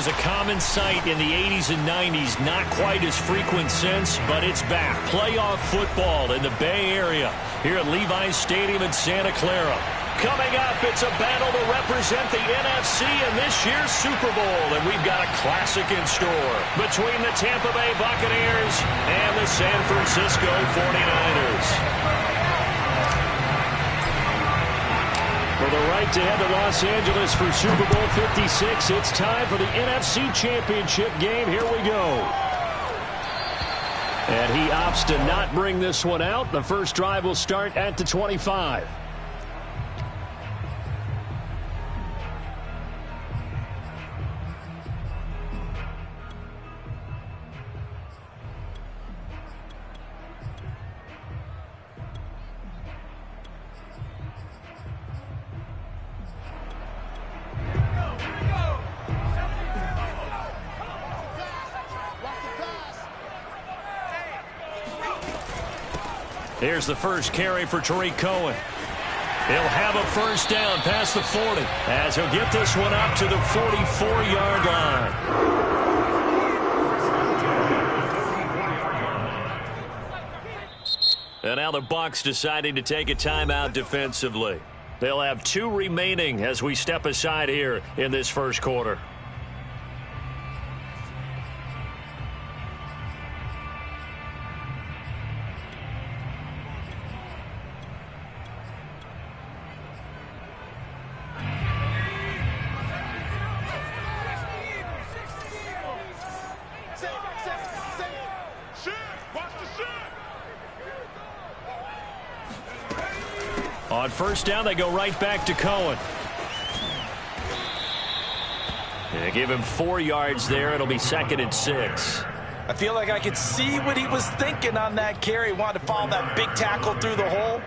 was a common sight in the 80s and 90s. Not quite as frequent since, but it's back. Playoff football in the Bay Area here at Levi's Stadium in Santa Clara. Coming up, it's a battle to represent the NFC in this year's Super Bowl. And we've got a classic in store between the Tampa Bay Buccaneers and the San Francisco 49ers. For the right to head to Los Angeles for Super Bowl 56, it's time for the NFC Championship game. Here we go. And he opts to not bring this one out. The first drive will start at the 25. Here's the first carry for Tariq Cohen. He'll have a first down past the 40 as he'll get this one up to the 44-yard line. And now the Bucs deciding to take a timeout defensively. They'll have 2 remaining as we step aside here in this first quarter. On first down, they go right back to Cohen. And they give him 4 yards there. It'll be 2nd and 6. I feel like I could see what he was thinking on that carry. Wanted to follow that big tackle through the hole.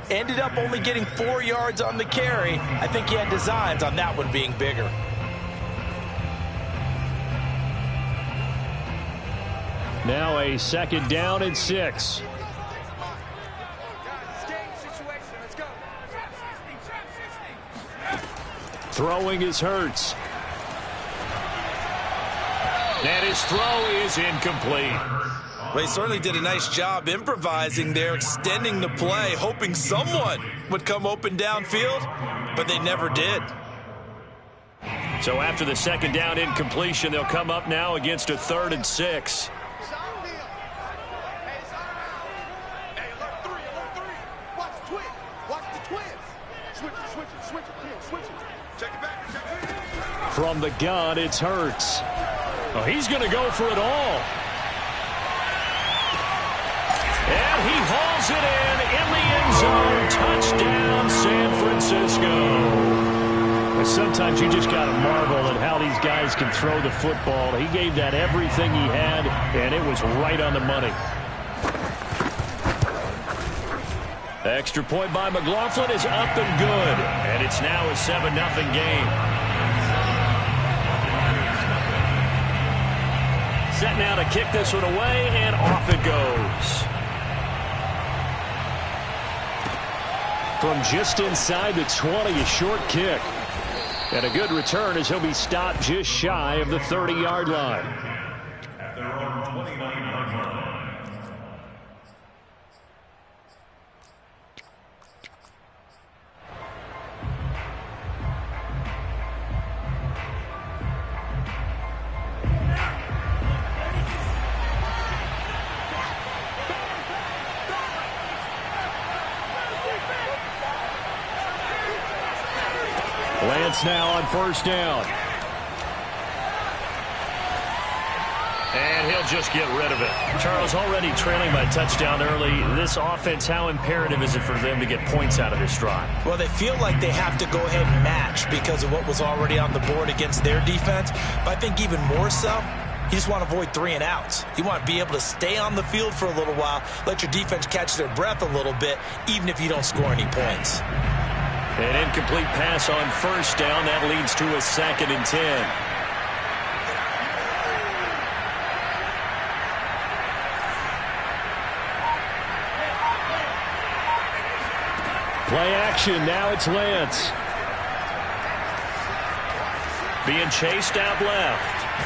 Ended up only getting 4 yards on the carry. I think he had designs on that one being bigger. Now a 2nd down and 6. Throwing is Hurts. And his throw is incomplete. Well, he certainly did a nice job improvising there, extending the play, hoping someone would come open downfield, but they never did. So after the 2nd down incompletion, they'll come up now against a 3rd and 6. From the gun, it's Hurts. Oh, he's going to go for it all. And he hauls it in the end zone. Touchdown, San Francisco. And sometimes you just got to marvel at how these guys can throw the football. He gave that everything he had, and it was right on the money. Extra point by McLaughlin is up and good. And it's now a 7-0 game. Set now to kick this one away, and off it goes. From just inside the 20, a short kick. And a good return as he'll be stopped just shy of the 30-yard line. At their own 29-yard line. Lance now on first down. And he'll just get rid of it. Charles, already trailing by a touchdown early. This offense, how imperative is it for them to get points out of this drive? Well, they feel like they have to go ahead and match because of what was already on the board against their defense. But I think even more so, you just want to avoid 3 and outs. You want to be able to stay on the field for a little while, let your defense catch their breath a little bit, even if you don't score any points. An incomplete pass on first down. That leads to a 2nd and 10. Play action. Now it's Lance. Being chased out left.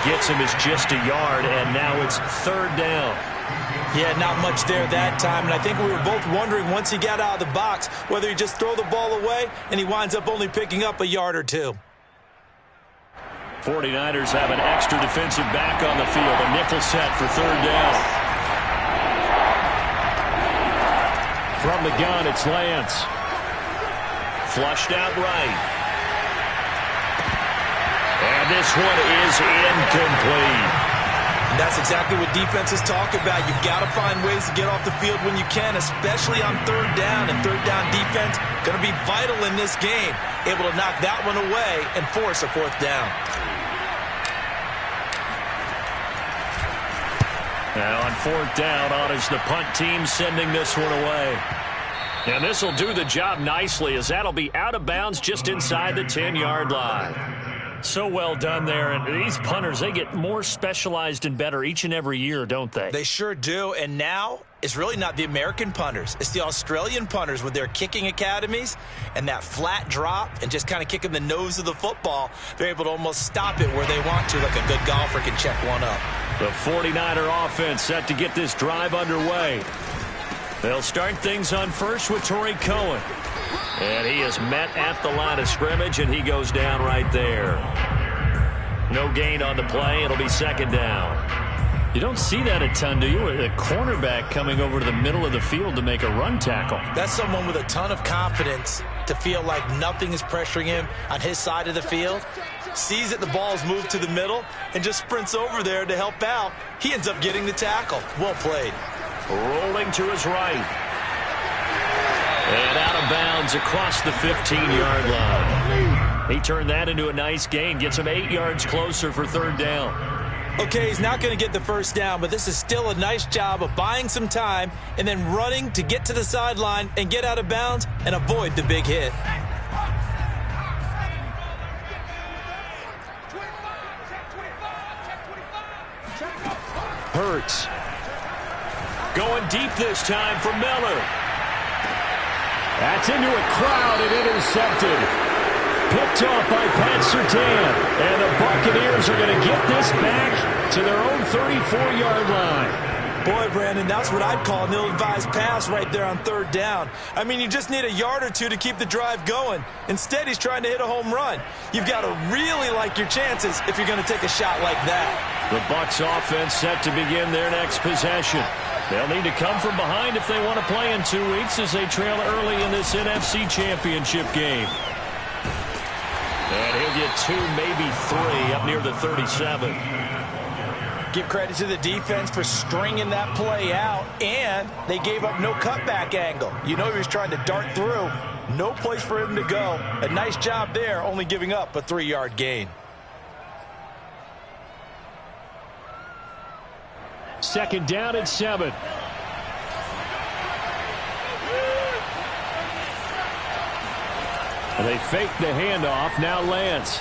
gets him is just a yard, and now it's third down. Yeah, not much there that time, and I think we were both wondering once he got out of the box whether he just throw the ball away and he winds up only picking up a yard or two. 49ers have an extra defensive back on the field, a nickel set for third down. From the gun, it's Lance. Flushed out right. And this one is incomplete. And that's exactly what defenses talk about. You've got to find ways to get off the field when you can, especially on third down. And third down defense going to be vital in this game. Able to knock that one away and force a fourth down. Now on fourth down, on is the punt team sending this one away. And this will do the job nicely, as that'll be out of bounds just inside the 10-yard line. So well done there. And these punters, they get more specialized and better each and every year, don't they? They sure do. And now it's really not the American punters. It's the Australian punters with their kicking academies and that flat drop and just kind of kicking the nose of the football. They're able to almost stop it where they want to, like a good golfer can check one up. The 49er offense set to get this drive underway. They'll start things on first with Torrey Cohen. And he is met at the line of scrimmage, and he goes down right there. No gain on the play. It'll be second down. You don't see that a ton, do you? A cornerback coming over to the middle of the field to make a run tackle. That's someone with a ton of confidence to feel like nothing is pressuring him on his side of the field. Sees that the ball's moved to the middle and just sprints over there to help out. He ends up getting the tackle. Well played. Rolling to his right. And out of bounds across the 15-yard line. He turned that into a nice gain. Gets him 8 yards closer for third down. Okay, he's not going to get the first down, but this is still a nice job of buying some time and then running to get to the sideline and get out of bounds and avoid the big hit. Hurts. Going deep this time for Miller. That's into a crowd and intercepted. Picked off by Pat Surtain. And the Buccaneers are going to get this back to their own 34-yard line. Boy, Brandon, that's what I'd call an ill-advised pass right there on third down. I mean, you just need a yard or two to keep the drive going. Instead, he's trying to hit a home run. You've got to really like your chances if you're going to take a shot like that. The Bucs offense set to begin their next possession. They'll need to come from behind if they want to play in 2 weeks as they trail early in this NFC Championship game. And he'll get 2, maybe 3 up near the 37. Give credit to the defense for stringing that play out, and they gave up no cutback angle. You know he was trying to dart through. No place for him to go. A nice job there, only giving up a 3-yard gain. Second down and 7. And they fake the handoff. Now Lance.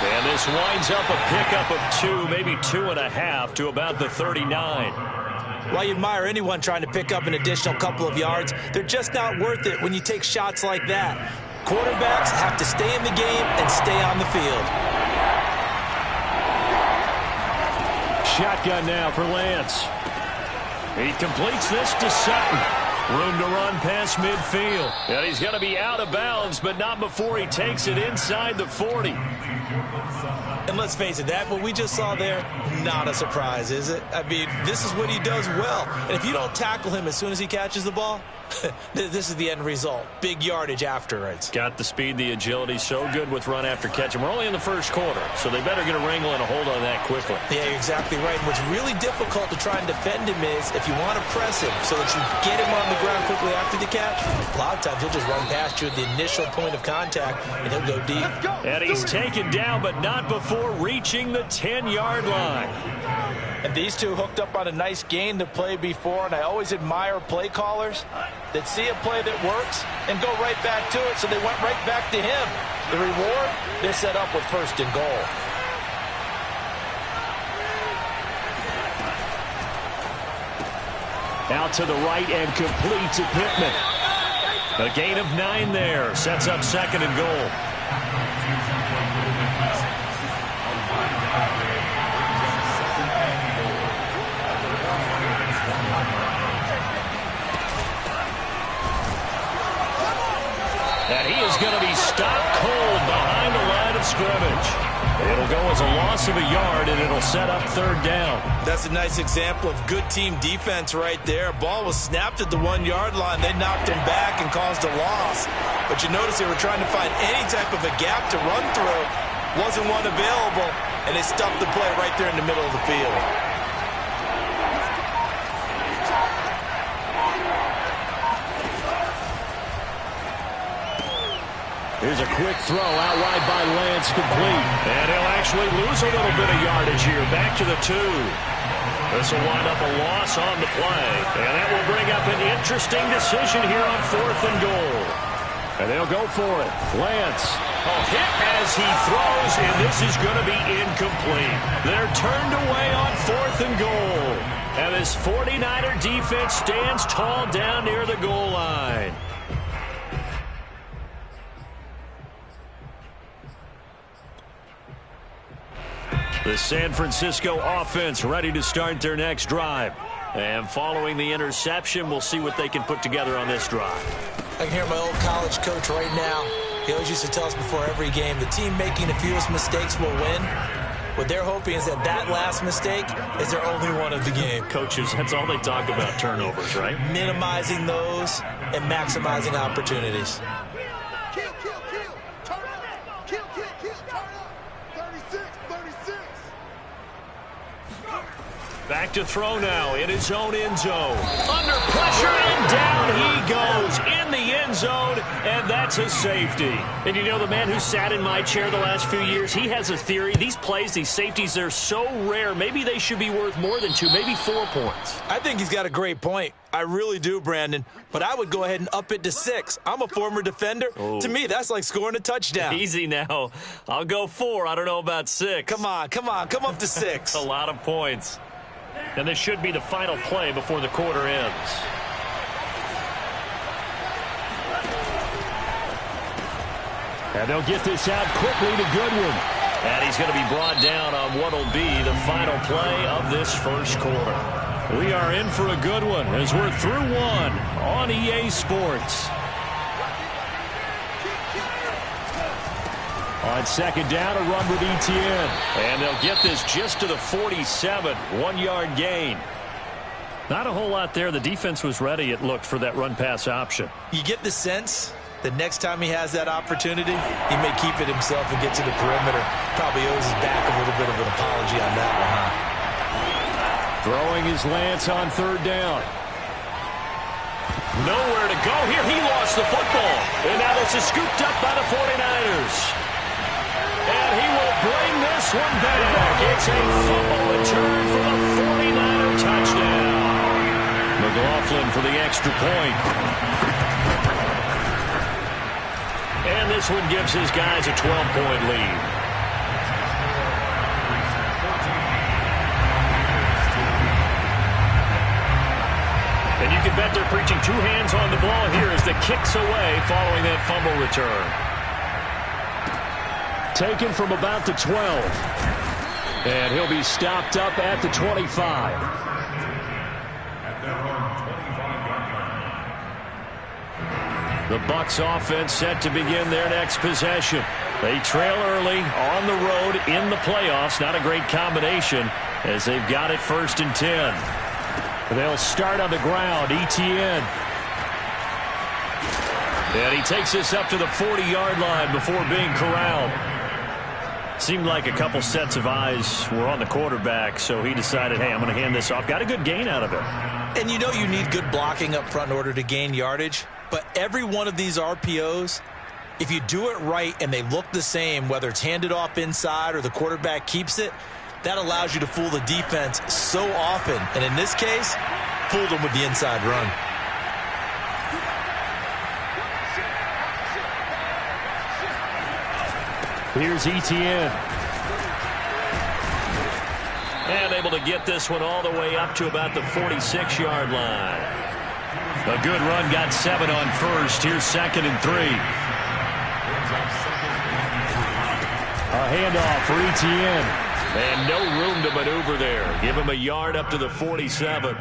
And this winds up a pickup of 2, maybe 2.5 to about the 39. While you admire anyone trying to pick up an additional couple of yards, they're just not worth it when you take shots like that. Quarterbacks have to stay in the game and stay on the field. Shotgun now for Lance. He completes this to Sutton. Room to run past midfield. And he's going to be out of bounds, but not before he takes it inside the 40. And let's face it, that what we just saw there, not a surprise, is it? I mean, this is what he does well. And if you don't tackle him as soon as he catches the ball, this is the end result. Big yardage afterwards. Got the speed, the agility, so good with run after catch. And we're only in the first quarter, so they better get a wrangle and a hold on that quickly. Yeah, you're exactly right. And what's really difficult to try and defend him is if you want to press him so that you get him on the ground quickly after the catch, a lot of times he'll just run past you at the initial point of contact, and he'll go deep. And he's taken down, but not before reaching the 10-yard line. And these two hooked up on a nice gain to play before, and I always admire play callers that see a play that works and go right back to it, so they went right back to him. The reward, they're set up with first and goal. Out to the right and complete to Pittman. A gain of 9 there. Sets up 2nd and goal. And he is going to be stopped cold behind the line of scrimmage. It'll go as a loss of a yard, and it'll set up 3rd down. That's a nice example of good team defense right there. Ball was snapped at the 1-yard line. They knocked him back and caused a loss. But you notice they were trying to find any type of a gap to run through. Wasn't one available, and they stuffed the play right there in the middle of the field. Here's a quick throw out wide by Lance, complete. And he'll actually lose a little bit of yardage here. Back to the 2. This will wind up a loss on the play. And that will bring up an interesting decision here on 4th and goal. And they'll go for it. Lance. Hit as he throws, and this is going to be incomplete. They're turned away on 4th and goal. And this 49er defense stands tall down near the goal line. The San Francisco offense ready to start their next drive. And following the interception, we'll see what they can put together on this drive. I can hear my old college coach right now. He always used to tell us before every game, the team making the fewest mistakes will win. What they're hoping is that that last mistake is their only one of the game. Coaches, that's all they talk about, turnovers, right? Minimizing those and maximizing opportunities. Kill, kill, kill. Turn up. Kill, kill, kill. Turn up. 36, 36. Back to throw now in his own end zone. Under pressure, and down he goes in the end zone, and that's a safety. And you know, the man who sat in my chair the last few years, he has a theory. These plays, these safeties, they're so rare. Maybe they should be worth more than 2, maybe 4 points. I think he's got a great point. I really do, Brandon. But I would go ahead and up it to 6. I'm a former defender. Oh. To me, that's like scoring a touchdown. Easy now. I'll go 4. I don't know about 6. Come on, come on. Come up to 6. A lot of points. And this should be the final play before the quarter ends. And they'll get this out quickly to Goodwin. And he's going to be brought down on what will be the final play of this first quarter. We are in for a good one as we're through 1 on EA Sports. On 2nd down, a run with Etienne. And they'll get this just to the 47, 1-yard gain. Not a whole lot there. The defense was ready, it looked, for that run-pass option. You get the sense that next time he has that opportunity, he may keep it himself and get to the perimeter. Probably owes his back a little bit of an apology on that one, huh? Throwing his Lance on 3rd down. Nowhere to go here. He lost the football. And now this is scooped up by the 49ers. And he will bring this one back. It's a fumble return for the 49er touchdown. McLaughlin for the extra point. And this one gives his guys a 12-point lead. And you can bet they're preaching 2 hands on the ball here as the kick's away following that fumble return. Taken from about the 12. And he'll be stopped up at the 25. The Bucs offense set to begin their next possession. They trail early on the road in the playoffs. Not a great combination as they've got it 1st and 10. They'll start on the ground. Etienne. And he takes this up to the 40-yard line before being corralled. Seemed like a couple sets of eyes were on the quarterback, so he decided, hey, I'm going to hand this off. Got a good gain out of it. And you know you need good blocking up front in order to gain yardage. But every one of these RPOs, if you do it right and they look the same, whether it's handed off inside or the quarterback keeps it, that allows you to fool the defense so often. And in this case, fooled them with the inside run. Here's Etienne. And able to get this one all the way up to about the 46-yard line. A good run got 7 on first. Here's 2nd and 3. A handoff for Etienne. And no room to maneuver there. Give him a yard up to the 47.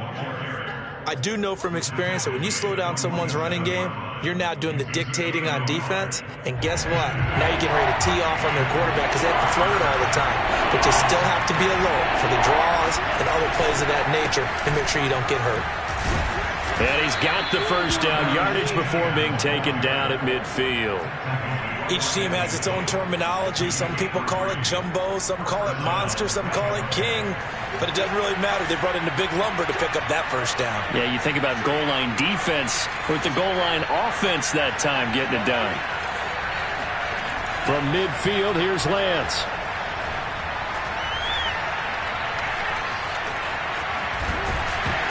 I do know from experience that when you slow down someone's running game, you're now doing the dictating on defense. And guess what? Now you're getting ready to tee off on their quarterback because they have to throw it all the time. But you still have to be alert for the draws and other plays of that nature to make sure you don't get hurt. And he's got the first down yardage before being taken down at midfield. Each team has its own terminology. Some people call it jumbo, some call it monster, some call it king. But it doesn't really matter. They brought in the big lumber to pick up that first down. Yeah, you think about goal line defense with the goal line offense that time getting it done. From midfield, here's Lance.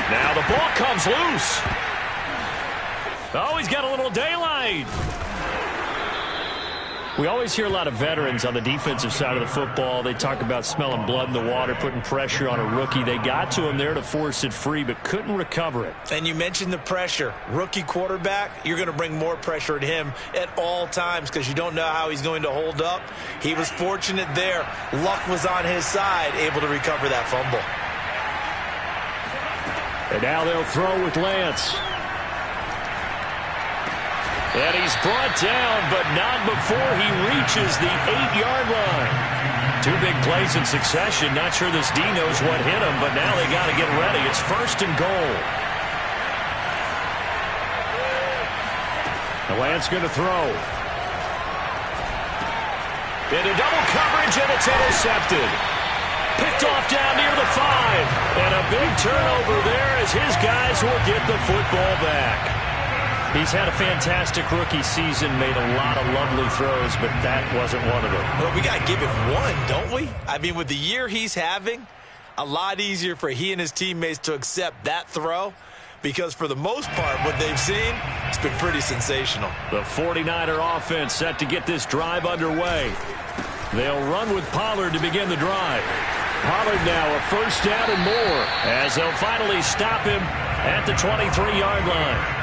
Now the ball comes loose. Oh, he's got a little daylight. We always hear a lot of veterans on the defensive side of the football. They talk about smelling blood in the water, putting pressure on a rookie. They got to him there to force it free, but couldn't recover it. And you mentioned the pressure. Rookie quarterback, you're going to bring more pressure at him at all times because you don't know how he's going to hold up. He was fortunate there. Luck was on his side, able to recover that fumble. And now they'll throw with Lance. And he's brought down, but not before he reaches the 8-yard line. 2 big plays in succession. Not sure this D knows what hit him, but now they got to get ready. It's 1st and goal. The Lance going to throw. Into double coverage, and it's intercepted. Picked off down near the 5. And a big turnover there as his guys will get the football back. He's had a fantastic rookie season, made a lot of lovely throws, but that wasn't one of them. Well, we got to give him one, don't we? I mean, with the year he's having, a lot easier for he and his teammates to accept that throw because for the most part, what they've seen, it's been pretty sensational. The 49er offense set to get this drive underway. They'll run with Pollard to begin the drive. Pollard now a first down and more as they'll finally stop him at the 23-yard line.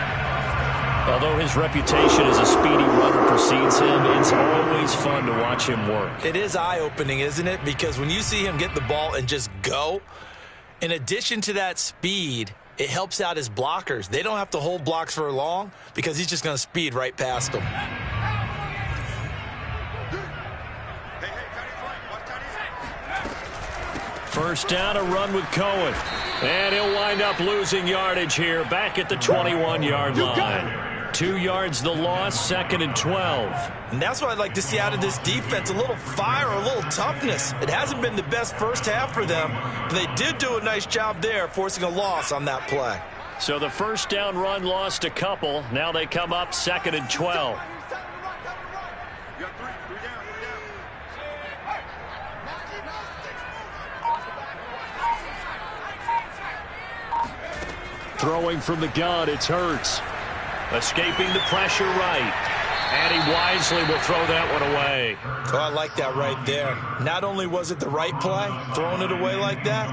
Although his reputation as a speedy runner precedes him, it's always fun to watch him work. It is eye-opening, isn't it? Because when you see him get the ball and just go, in addition to that speed, it helps out his blockers. They don't have to hold blocks for long because he's just going to speed right past them. First down, a run with Cohen. And he'll wind up losing yardage here back at the 21-yard line. 2 yards the loss, 2nd and 12. And that's what I'd like to see out of this defense, a little fire, a little toughness. It hasn't been the best first half for them, but they did do a nice job there, forcing a loss on that play. So the first down run lost a couple. Now they come up 2nd and 12. Throwing from the gun, it's Hurts. Escaping the pressure right. And he wisely will throw that one away. Oh, I like that right there. Not only was it the right play, throwing it away like that,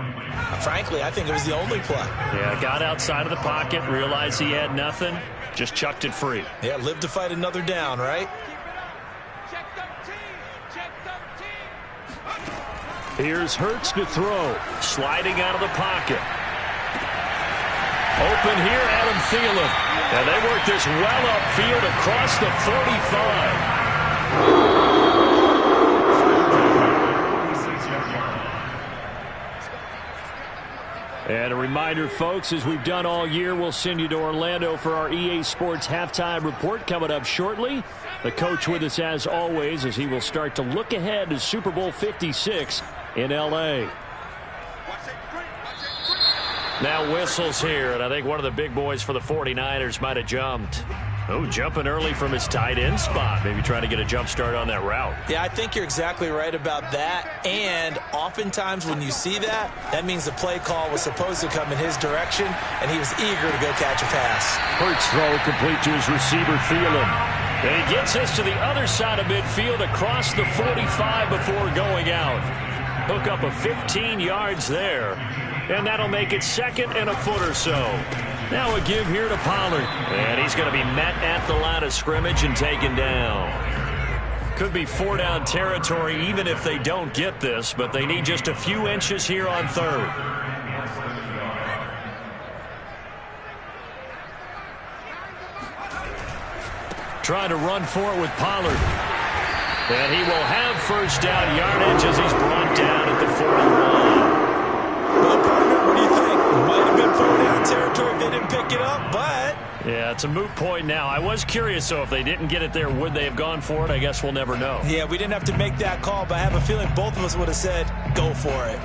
frankly, I think it was the only play. Yeah, got outside of the pocket, realized he had nothing, just chucked it free. Yeah, live to fight another down, right? Here's Hurts to throw. Sliding out of the pocket. Open here, Adam Thielen. And they work this well upfield across the 45. And a reminder, folks, as we've done all year, we'll send you to Orlando for our EA Sports halftime report coming up shortly. The coach with us as always as he will start to look ahead to Super Bowl 56 in L.A. Now whistles here, and I think one of the big boys for the 49ers might have jumped. Oh, jumping early from his tight end spot. Maybe trying to get a jump start on that route. Yeah, I think you're exactly right about that. And oftentimes when you see that, that means the play call was supposed to come in his direction, and he was eager to go catch a pass. Hurts throw complete to his receiver, Thielen. And he gets us to the other side of midfield across the 45 before going out. Hook up a 15 yards there. And that'll make it 2nd and a foot or so. Now a give here to Pollard. And he's going to be met at the line of scrimmage and taken down. Could be 4-down territory even if they don't get this, but they need just a few inches here on third. Trying to run for it with Pollard. And he will have first down yardage as he's brought down at the 41. Well, partner, what do you think? Might have been 4-down territory if they didn't pick it up, but... Yeah, it's a moot point now. I was curious, though, if they didn't get it there, would they have gone for it? I guess we'll never know. Yeah, we didn't have to make that call, but I have a feeling both of us would have said, go for it.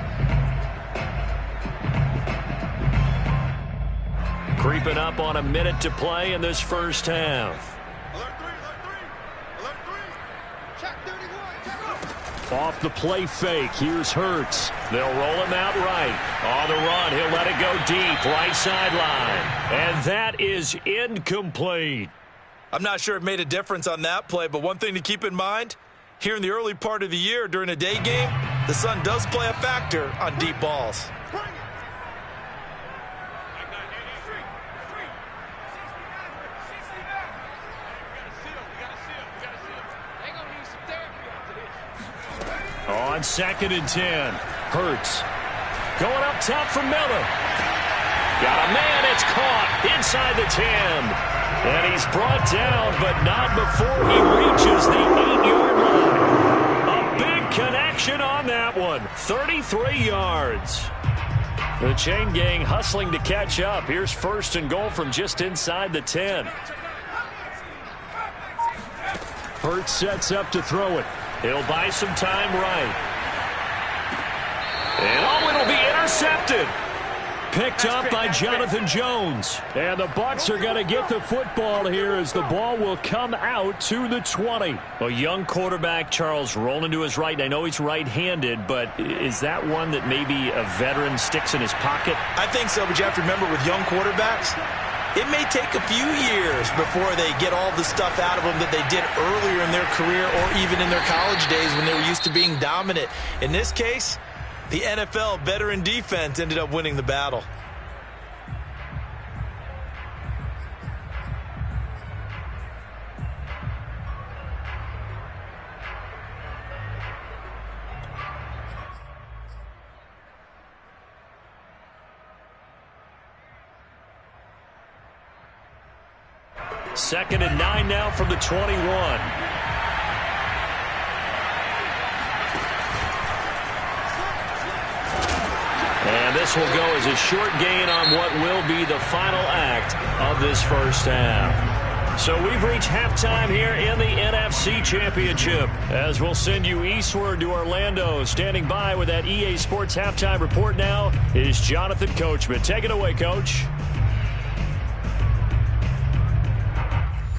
Creeping up on a minute to play in this first half. Off the play fake, here's Hurts. They'll roll him out right. On the run, he'll let it go deep, right sideline. And that is incomplete. I'm not sure it made a difference on that play, but one thing to keep in mind, here in the early part of the year during a day game, the sun does play a factor on deep balls. On 2nd and 10, Hurts going up top for Miller. Got a man, it's caught inside the 10. And he's brought down, but not before he reaches the 8-yard line. A big connection on that one, 33 yards. The chain gang hustling to catch up. Here's 1st and goal from just inside the 10. Hurts sets up to throw it. He'll buy some time right. And it'll be intercepted. Picked up by Jonathan Jones. And the Bucs are going to get the football here as the ball will come out to the 20. A young quarterback, Charles, rolling to his right. I know he's right-handed, but is that one that maybe a veteran sticks in his pocket? I think so, but you have to remember with young quarterbacks, it may take a few years before they get all the stuff out of them that they did earlier in their career or even in their college days when they were used to being dominant. In this case, the NFL veteran defense ended up winning the battle. Second and 9 now from the 21. And this will go as a short gain on what will be the final act of this first half. So we've reached halftime here in the NFC Championship as we'll send you eastward to Orlando. Standing by with that EA Sports halftime report now is Jonathan Coachman. Take it away, Coach.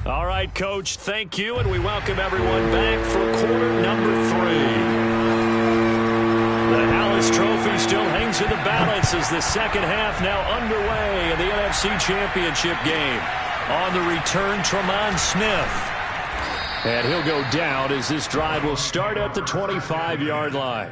All right, Coach, thank you, and we welcome everyone back for quarter number 3. The Hallis Trophy still hangs in the balance as the second half now underway in the NFC Championship game. On the return, Tremont Smith. And he'll go down as this drive will start at the 25-yard line.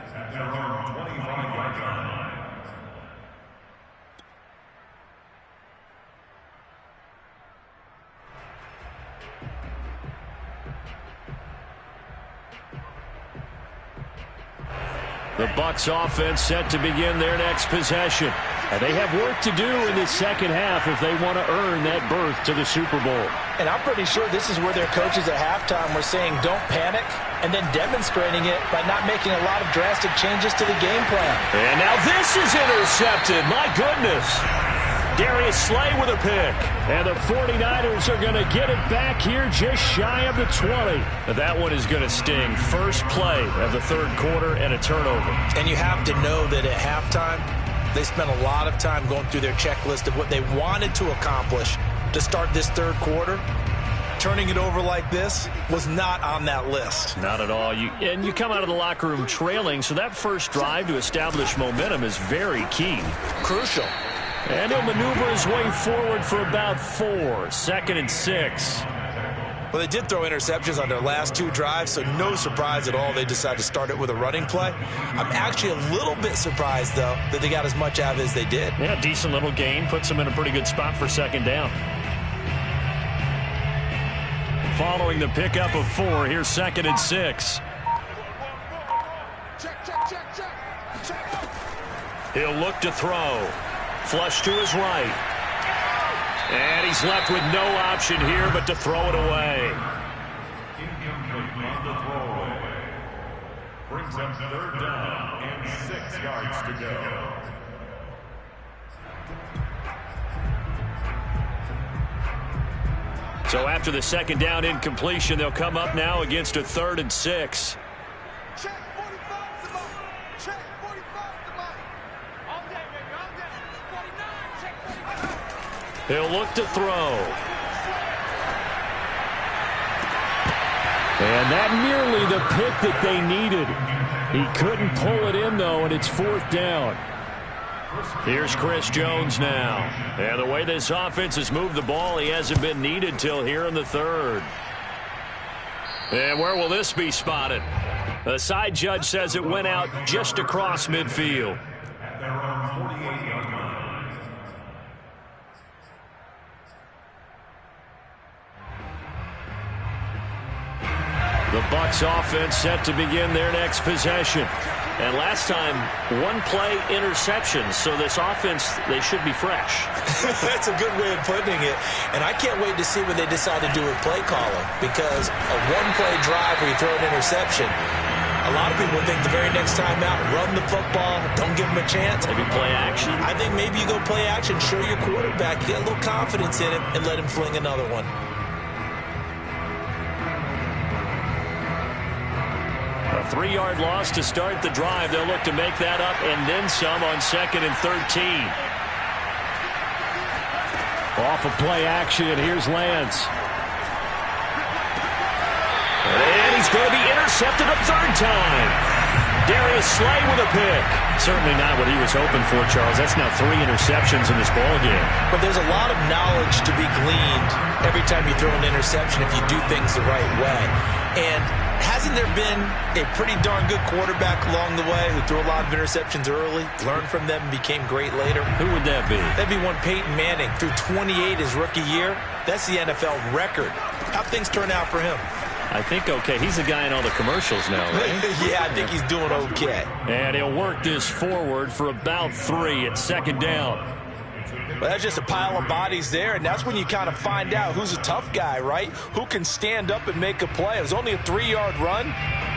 The Bucs offense set to begin their next possession. And they have work to do in the second half if they want to earn that berth to the Super Bowl. And I'm pretty sure this is where their coaches at halftime were saying don't panic and then demonstrating it by not making a lot of drastic changes to the game plan. And now this is intercepted. My goodness. Darius Slay with a pick. And the 49ers are going to get it back here just shy of the 20. That one is going to sting. First play of the third quarter and a turnover. And you have to know that at halftime, they spent a lot of time going through their checklist of what they wanted to accomplish to start this third quarter. Turning it over like this was not on that list. Not at all. And you come out of the locker room trailing, so that first drive to establish momentum is very key. Crucial. And he'll maneuver his way forward for about 4. 2nd and 6. Well, they did throw interceptions on their last 2 drives, so no surprise at all they decided to start it with a running play. I'm actually a little bit surprised, though, that they got as much out of it as they did. Yeah, decent little gain. Puts them in a pretty good spot for second down. Following the pickup of 4, here's 2nd and 6. He'll look to throw. Flush to his right. And he's left with no option here but to throw it away. Incomplete on the throwaway. Brings up 3rd down and 6 yards to go. So after the 2nd down incompletion, they'll come up now against a 3rd and 6. Check 45 to mine. Check 45 to mine. All day, baby. All day. 49. Check 45. He'll look to throw. And that nearly the pick that they needed. He couldn't pull it in, though, and it's 4th down. Here's Chris Jones now. And the way this offense has moved the ball, he hasn't been needed till here in the 3rd. And where will this be spotted? The side judge says it went out just across midfield. At their own 48-yard line. The Bucs offense set to begin their next possession. And last time, 1-play interception. So this offense, they should be fresh. That's a good way of putting it. And I can't wait to see what they decide to do with play calling. Because a 1-play drive where you throw an interception, a lot of people think the very next time out, run the football, don't give them a chance. Maybe play action. I think maybe you go play action, show your quarterback, get a little confidence in him, and let him fling another one. A 3-yard loss to start the drive. They'll look to make that up and then some on 2nd and 13. Off of play action, here's Lance. And he's going to be intercepted a 3rd time. Darius Slay with a pick. Certainly not what he was hoping for, Charles. That's now 3 interceptions in this ballgame. But there's a lot of knowledge to be gleaned every time you throw an interception if you do things the right way. And hasn't there been a pretty darn good quarterback along the way who threw a lot of interceptions early, learned from them, and became great later? Who would that be? That'd be one Peyton Manning. Threw 28 his rookie year. That's the NFL record. How'd things turn out for him? I think okay. He's the guy in all the commercials now, right? Yeah, I think he's doing okay. And he'll work this forward for about 3 at 2nd down. Well, that's just a pile of bodies there, and that's when you kind of find out who's a tough guy, right? Who can stand up and make a play. It was only a 3-yard run,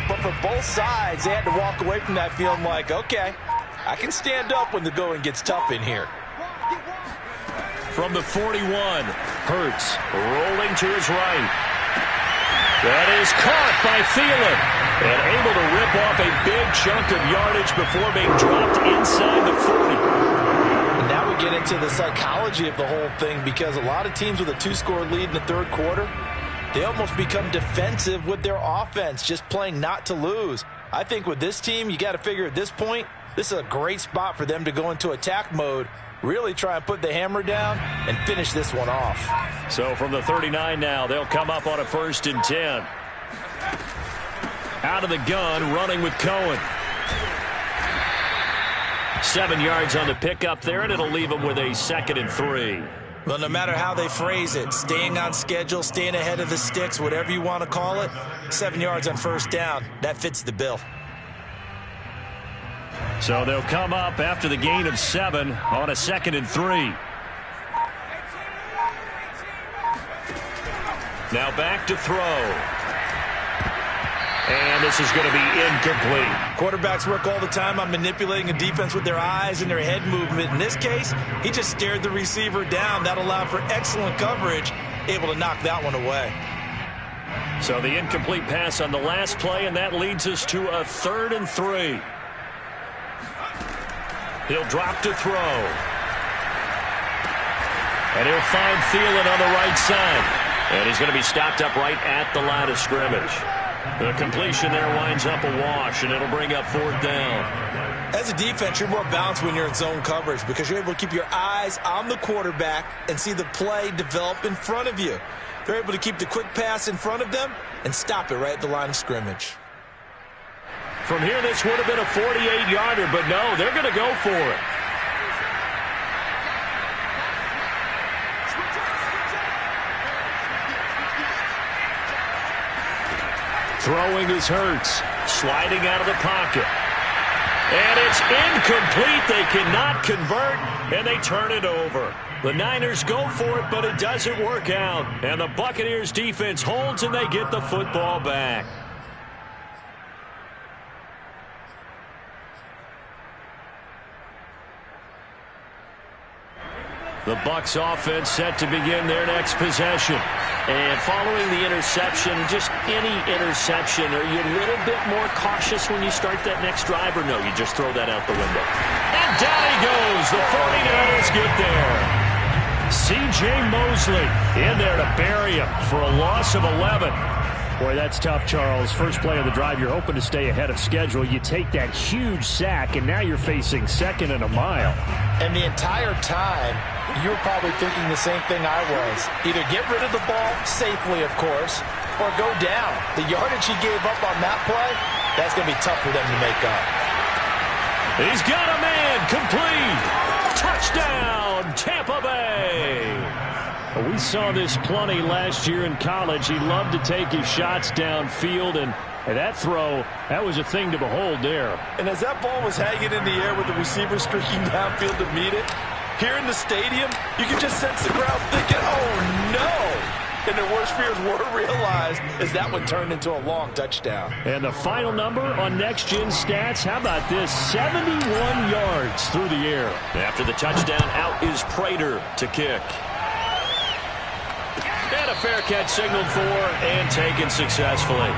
but for both sides, they had to walk away from that feeling like, okay, I can stand up when the going gets tough in here. From the 41, Hurts rolling to his right. That is caught by Thielen, and able to rip off a big chunk of yardage before being dropped inside the 40. Now we get into the psychology of the whole thing, because a lot of teams with a 2-score lead in the 3rd quarter, they almost become defensive with their offense, just playing not to lose. I think with this team, you got to figure at this point, this is a great spot for them to go into attack mode, really try and put the hammer down and finish this one off. So from the 39 now, they'll come up on a 1st and 10. Out of the gun, running with Cohen. 7 yards on the pickup there, and it'll leave them with a 2nd and 3. Well, no matter how they phrase it, staying on schedule, staying ahead of the sticks, whatever you want to call it, 7 yards on 1st down, that fits the bill. So they'll come up after the gain of 7 on a 2nd and 3. Now back to throw. And this is going to be incomplete. Quarterbacks work all the time on manipulating a defense with their eyes and their head movement. In this case, he just stared the receiver down. That allowed for excellent coverage, able to knock that one away. So the incomplete pass on the last play, and that leads us to a 3rd and 3. He'll drop to throw. And he'll find Thielen on the right side. And he's going to be stopped up right at the line of scrimmage. The completion there winds up a wash, and it'll bring up 4th down. As a defense, you're more balanced when you're in zone coverage because you're able to keep your eyes on the quarterback and see the play develop in front of you. They're able to keep the quick pass in front of them and stop it right at the line of scrimmage. From here, this would have been a 48-yarder, but no, they're going to go for it. Throwing is Hurts, sliding out of the pocket. And it's incomplete. They cannot convert, and they turn it over. The Niners go for it, but it doesn't work out. And the Buccaneers defense holds, and they get the football back. The Bucs offense set to begin their next possession. And following the interception, just any interception, are you a little bit more cautious when you start that next drive, or no, you just throw that out the window? And down he goes. The 49ers get there. C.J. Mosley in there to bury him for a loss of 11. Boy, that's tough, Charles. First play of the drive, you're hoping to stay ahead of schedule. You take that huge sack, and now you're facing second and a mile. And the entire time, you were probably thinking the same thing I was. Either get rid of the ball, safely, of course, or go down. The yardage he gave up on that play, that's going to be tough for them to make up. He's got a man, complete. Touchdown, Tampa Bay. We saw this plenty last year in college. He loved to take his shots downfield, and that throw, that was a thing to behold there. And as that ball was hanging in the air with the receiver streaking downfield to meet it, here in the stadium, you can just sense the crowd thinking, oh, no. And their worst fears were realized as that one turned into a long touchdown. And the final number on Next Gen Stats, how about this? 71 yards through the air. After the touchdown, out is Prater to kick. And a fair catch signaled for and taken successfully.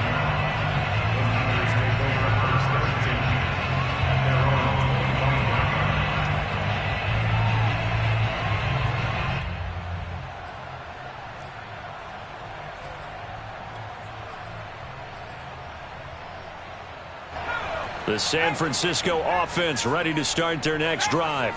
The San Francisco offense ready to start their next drive.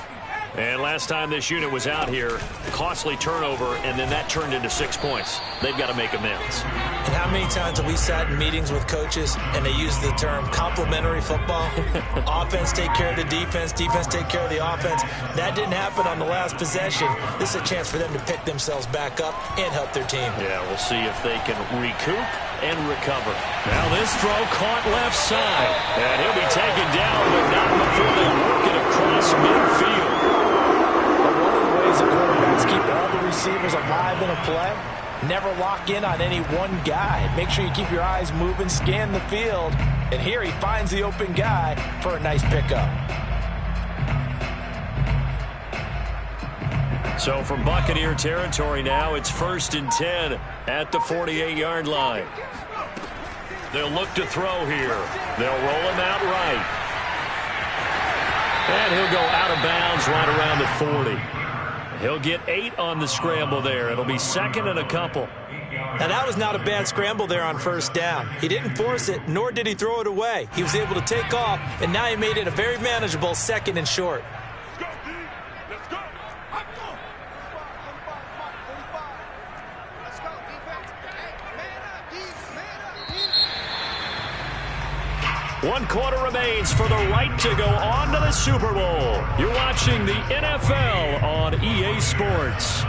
And last time this unit was out here, costly turnover, and then that turned into 6 points. They've got to make amends. And how many times have we sat in meetings with coaches and they use the term complementary football? Offense take care of the defense, defense take care of the offense. That didn't happen on the last possession. This is a chance for them to pick themselves back up and help their team. Yeah, we'll see if they can recoup and recover. Now this throw caught left side. And he'll be taken down, but not before they work it across midfield. The quarterbacks keep all the receivers alive in a play. Never lock in on any one guy. Make sure you keep your eyes moving, scan the field. And here he finds the open guy for a nice pickup. So from Buccaneer territory now, it's 1st and 10 at the 48-yard line. They'll look to throw here. They'll roll him out right. And he'll go out of bounds right around the 40. He'll get 8 on the scramble there. It'll be second and a couple. Now, that was not a bad scramble there on first down. He didn't force it, nor did he throw it away. He was able to take off, and now he made it a very manageable 2nd and short. Let's go. Let's go, defense. Hey, man up, 1 quarter remains for the right to go on to the Super Bowl. You're watching the NFL on EA Sports.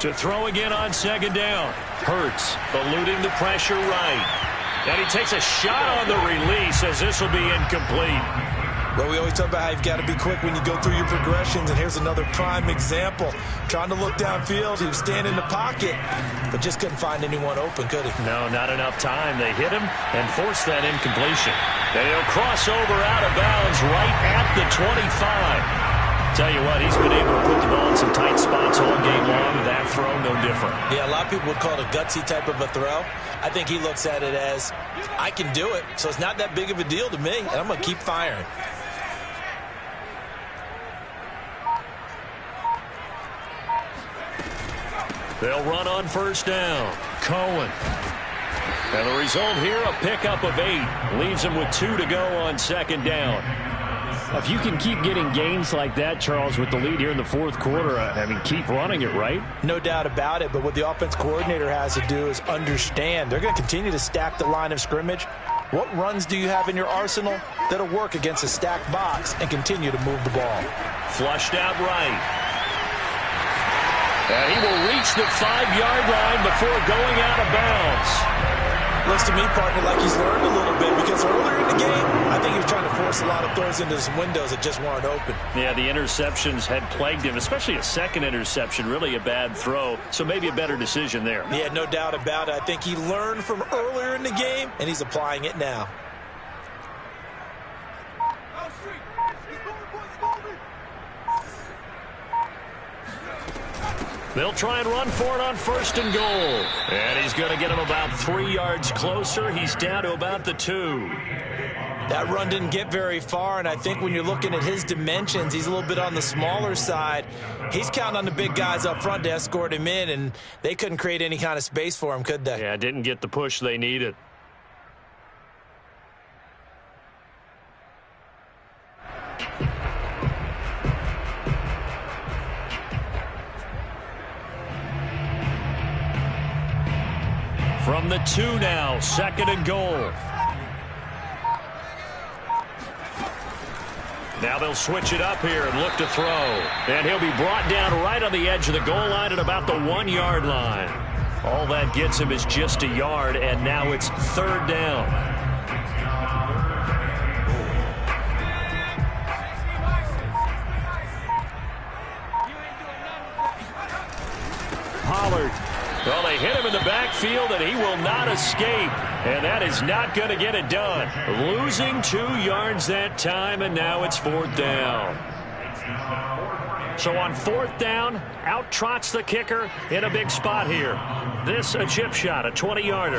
To throw again on 2nd down. Hurts eluding the pressure right. And he takes a shot on the release as this will be incomplete. Well, we always talk about how you've got to be quick when you go through your progressions, and here's another prime example. Trying to look downfield, he was standing in the pocket, but just couldn't find anyone open, could he? No, not enough time. They hit him and forced that incompletion. And he'll cross over out of bounds right at the 25. Tell you what, he's been able to put the ball in some tight spots all game long. That throw, no different. Yeah, a lot of people would call it a gutsy type of a throw. I think he looks at it as, I can do it, so it's not that big of a deal to me, and I'm going to keep firing. They'll run on 1st down. Cohen. And the result here, a pickup of 8. Leaves him with 2 to go on 2nd down. If you can keep getting gains like that, Charles, with the lead here in the fourth quarter, I mean, keep running it, right? No doubt about it, but what the offense coordinator has to do is understand they're going to continue to stack the line of scrimmage. What runs do you have in your arsenal that'll work against a stacked box and continue to move the ball? Flushed out right. And he will reach the 5-yard line before going out of bounds. Looks to me, partner, like he's learned a little bit because earlier in the game, I think he was trying to force a lot of throws into his windows that just weren't open. Yeah, the interceptions had plagued him, especially a second interception, really a bad throw. So maybe a better decision there. Yeah, no doubt about it. I think he learned from earlier in the game, and he's applying it now. They'll try and run for it on 1st and goal. And he's going to get him about 3 yards closer. He's down to about the 2. That run didn't get very far, and I think when you're looking at his dimensions, he's a little bit on the smaller side. He's counting on the big guys up front to escort him in, and they couldn't create any kind of space for him, could they? Yeah, didn't get the push they needed. From the 2 now, 2nd and goal. Now they'll switch it up here and look to throw. And he'll be brought down right on the edge of the goal line at about the 1-yard line. All that gets him is just a yard, and now it's 3rd down. Pollard. Well, they hit him in the backfield, and he will not escape. And that is not going to get it done. Losing 2 yards that time, and now it's 4th down. So on 4th down, out trots the kicker in a big spot here. This a chip shot, a 20-yarder.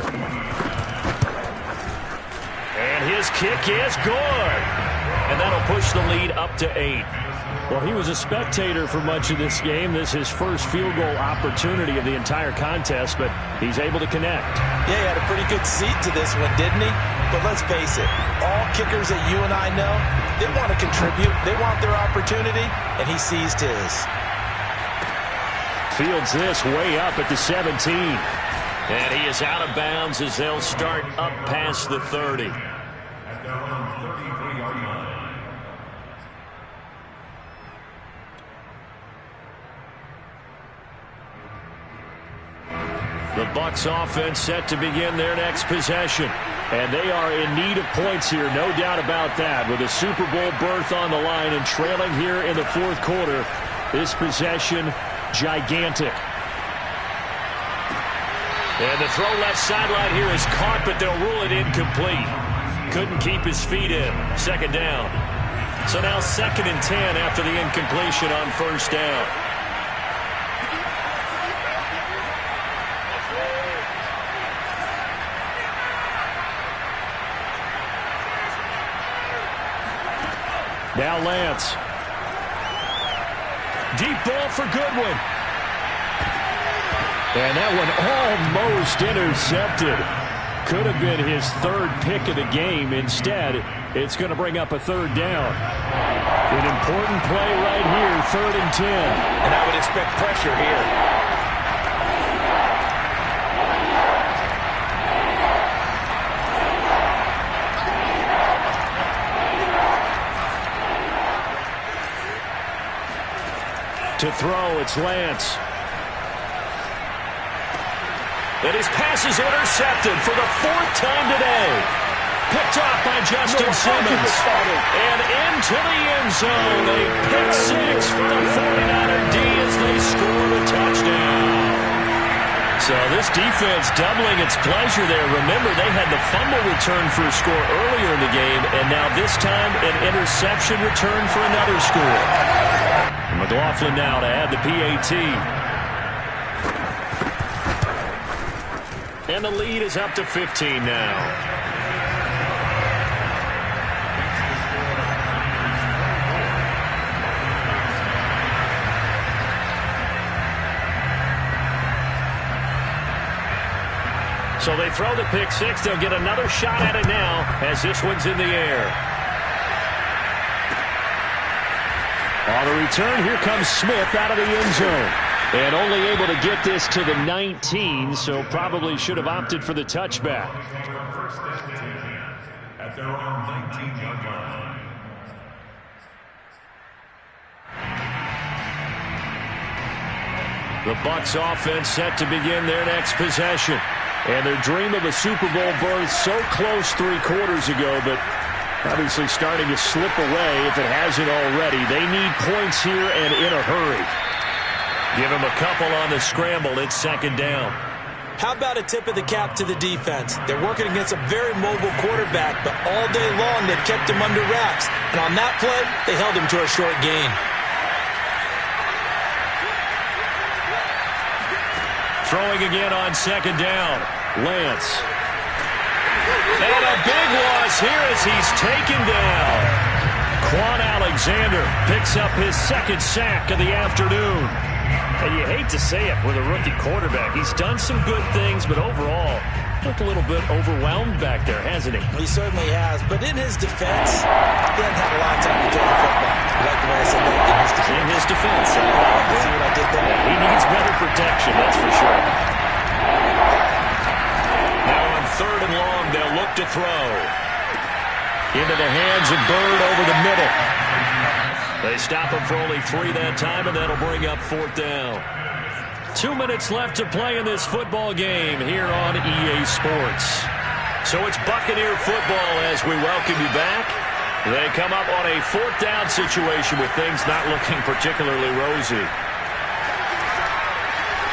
And his kick is good. And that'll push the lead up to 8. Well, he was a spectator for much of this game. This is his first field goal opportunity of the entire contest, but he's able to connect. Yeah, he had a pretty good seat to this one, didn't he? But let's face it, all kickers that you and I know, they want to contribute. They want their opportunity, and he seized his. Fields this way up at the 17. And he is out of bounds as they'll start up past the 30. The Bucs offense set to begin their next possession. And they are in need of points here, no doubt about that. With a Super Bowl berth on the line and trailing here in the 4th quarter, this possession, gigantic. And the throw left sideline here is caught, but they'll rule it incomplete. Couldn't keep his feet in. 2nd down. So now 2nd and 10 after the incompletion on 1st down. Now Lance. Deep ball for Goodwin. And that one almost intercepted. Could have been his 3rd pick of the game. Instead, it's going to bring up a 3rd down. An important play right here, 3rd and 10. And I would expect pressure here. To throw, it's Lance. And his pass is intercepted for the 4th time today. Picked off by Justin Simmons. And into the end zone. A pick 6 for the 49er D as they score the touchdown. So this defense doubling its pleasure there. Remember, they had the fumble return for a score earlier in the game, and now this time an interception return for another score. McLaughlin now to add the PAT. And the lead is up to 15 now. So they throw the pick 6. They'll get another shot at it now as this one's in the air. On the return, here comes Smith out of the end zone. And only able to get this to the 19, so probably should have opted for the touchback. First and 10 at their own 19-yard line. The Bucs offense set to begin their next possession. And their dream of a Super Bowl berth so close 3 quarters ago, but obviously starting to slip away if it hasn't already. They need points here and in a hurry. Give him a couple on the scramble. It's second down. How about a tip of the cap to the defense? They're working against a very mobile quarterback, but all day long they've kept him under wraps. And on that play, they held him to a short gain. Throwing again on second down. Lance. And a big loss here as he's taken down. Quan Alexander picks up his second sack of the afternoon. And you hate to say it with a rookie quarterback. He's done some good things, but overall, looked a little bit overwhelmed back there, hasn't he? He certainly has. But in his defense, he hasn't had a lot of time to throw the football. You like the way I said that? In his defense. See what I did there? He needs better protection, that's for sure. Now on third and long, they'll look to throw. Into the hands of Bird over the middle. They stop him for only 3 that time, and that'll bring up fourth down. 2 minutes left to play in this football game here on EA Sports. So it's Buccaneer football as we welcome you back. They come up on a fourth down situation with things not looking particularly rosy.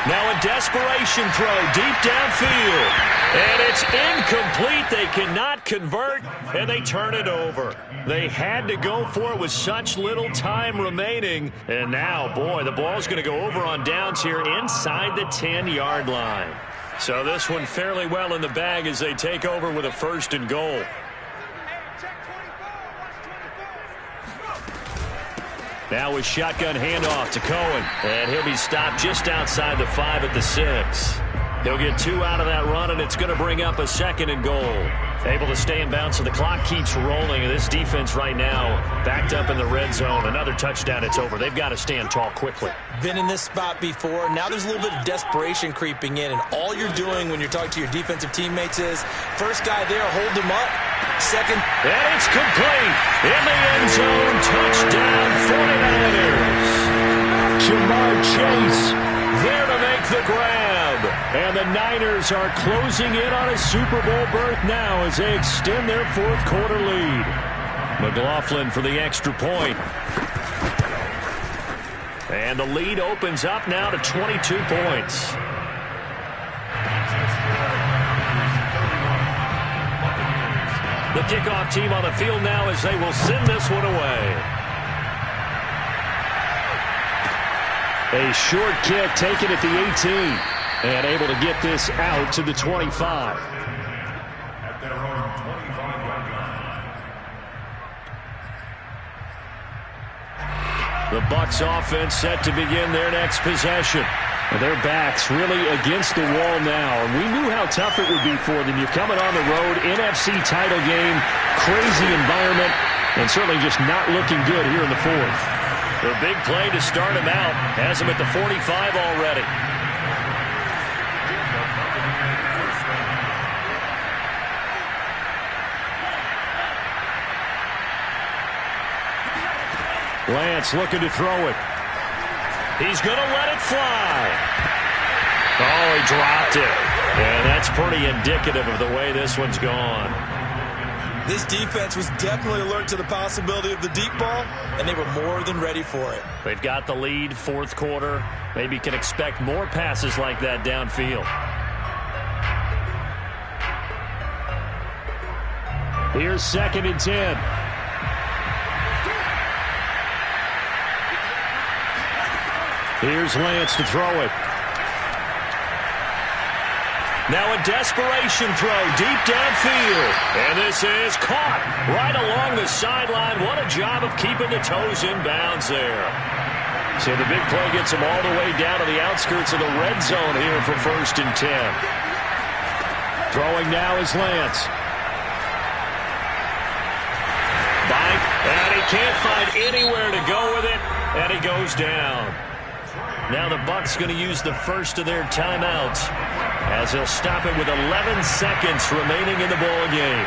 Now a desperation throw deep downfield. And it's incomplete. They cannot convert, and they turn it over. They had to go for it with such little time remaining. And now, boy, the ball's going to go over on downs here inside the 10-yard line. So this one fairly well in the bag as they take over with a first and goal. Now a shotgun handoff to Cohen. And he'll be stopped just outside the 5 at the 6. He'll get 2 out of that run, and it's going to bring up a second and goal. Able to stay in bounds, so the clock keeps rolling. And this defense right now backed up in the red zone. Another touchdown, it's over. They've got to stand tall quickly. Been in this spot before. Now there's a little bit of desperation creeping in, and all you're doing when you're talking to your defensive teammates is first guy there, hold him up. Second. And it's complete. In the end zone, touchdown 49ers. Jamar Chase there to make the grab. And the Niners are closing in on a Super Bowl berth now as they extend their fourth quarter lead. McLaughlin for the extra point. And the lead opens up now to 22 points. The kickoff team on the field now as they will send this one away. A short kick taken at the 18. And able to get this out to the 25. At their own 25-yard line. The Bucs offense set to begin their next possession. And their backs really against the wall now. And we knew how tough it would be for them. You're coming on the road, NFC title game, crazy environment, and certainly just not looking good here in the fourth. The big play to start him out has him at the 45 already. Lance looking to throw it. He's going to let it fly. Oh, he dropped it. And that's pretty indicative of the way this one's gone. This defense was definitely alert to the possibility of the deep ball, and they were more than ready for it. They've got the lead, fourth quarter. Maybe can expect more passes like that downfield. Here's second and 10. Here's Lance to throw it. Now a desperation throw deep downfield. And this is caught right along the sideline. What a job of keeping the toes in bounds there. So the big play gets him all the way down to the outskirts of the red zone here for first and 10. Throwing now is Lance. Bank, and he can't find anywhere to go with it. And he goes down. Now the Bucs going to use the first of their timeouts as they'll stop it with 11 seconds remaining in the ball game.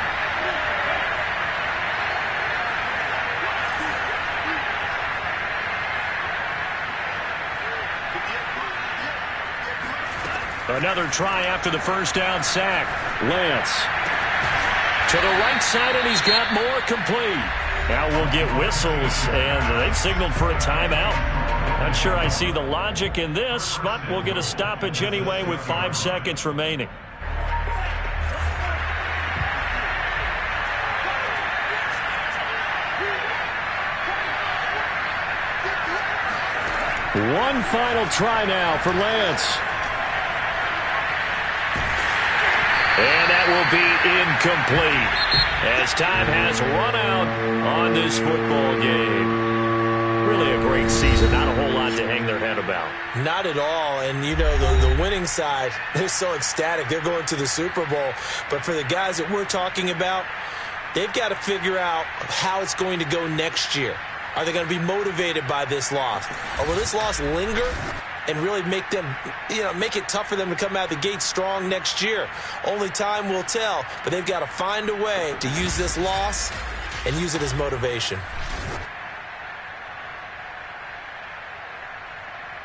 Another try after the first down sack. Lance. To the right side, and he's got more complete. Now we'll get whistles, and they've signaled for a timeout. Not sure I see the logic in this, but we'll get a stoppage anyway with 5 seconds remaining. One final try now for Lance. And that will be incomplete as time has run out on this football game. Really a great season. Not a whole lot to hang their head about. Not at all. And, you know, the winning side, they're so ecstatic. They're going to the Super Bowl. But for the guys that we're talking about, they've got to figure out how it's going to go next year. Are they going to be motivated by this loss? Or will this loss linger and really make them, make it tough for them to come out of the gate strong next year? Only time will tell, but they've got to find a way to use this loss and use it as motivation.